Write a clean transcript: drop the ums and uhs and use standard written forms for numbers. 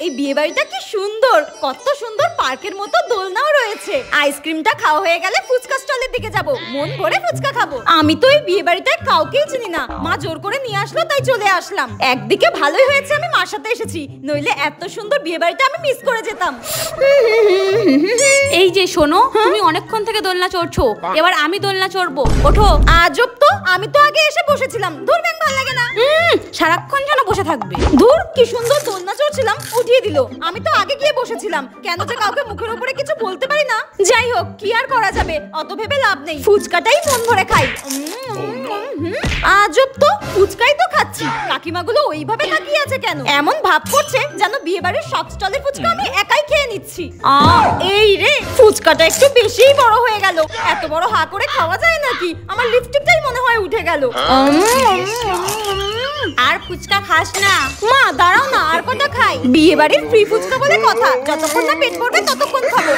এই বিয়ে বাড়িটা কি সুন্দর, কত সুন্দর পার্কের মতো দোলনাও রয়েছে। আইসক্রিমটা খাওয়া হয়ে গেলে ফুচকা স্টলের দিকে যাব, মন ভরে ফুচকা খাবো। আমি তো এই বিয়ে বাড়িটায় কাউকেই চিনি না, মা জোর করে নিয়ে আসলো তাই চলে আসলাম। একদিকে ভালোই হয়েছে আমি মার সাথে এসেছি, নইলে এত সুন্দর বিয়ে বাড়িটা আমি মিস করে যেতাম। এই যে শোনো, তুমি অনেকক্ষণ থেকে দোলনা চড়ছো, এবার আমি দোলনা চড়বো, ওঠো। আজব তো, আমি তো আগে এসে বসেছিলাম। ধুর ব্যাং, ভালো লাগে না। সারাক্ষণ যেন বসে থাকবে। ধুর, কি সুন্দর দোলনা চড়ছিলাম, উঠিয়ে দিল। আমি তো আগে গিয়ে বসেছিলাম, কেন যে কাউকে মুখের উপরে কিছু বলতে পারি না। যাই হোক, কি আর করা যাবে, অত ভেবে লাভ নেই, ফুচকাটাই মন ভরে খাই। আজব তো, ফুচকাই তো খাচ্ছি, কাকিমাগুলো ওইভাবে তাকিয়ে আছে কেন? এমন ভাব করছে যেন বিয়ে বাড়ির সব স্টলের ফুচকা আমি একাই খেয়ে নিচ্ছি। এই রে, ফুচকাটা একটু বেশিই বড় হয়ে গেল। এত বড় হা করে খাওয়া যায় নাকি? আমার লিপস্টিকটাই মনে হয় উঠে গেল। আর ফুচকা খাস না? মা দাঁড়াও না, আর কটা খাই। বিয়ে বাড়ির ফ্রি ফুচকা বলে কথা, যতক্ষণ না পেট ভরবে ততক্ষণ খাবো।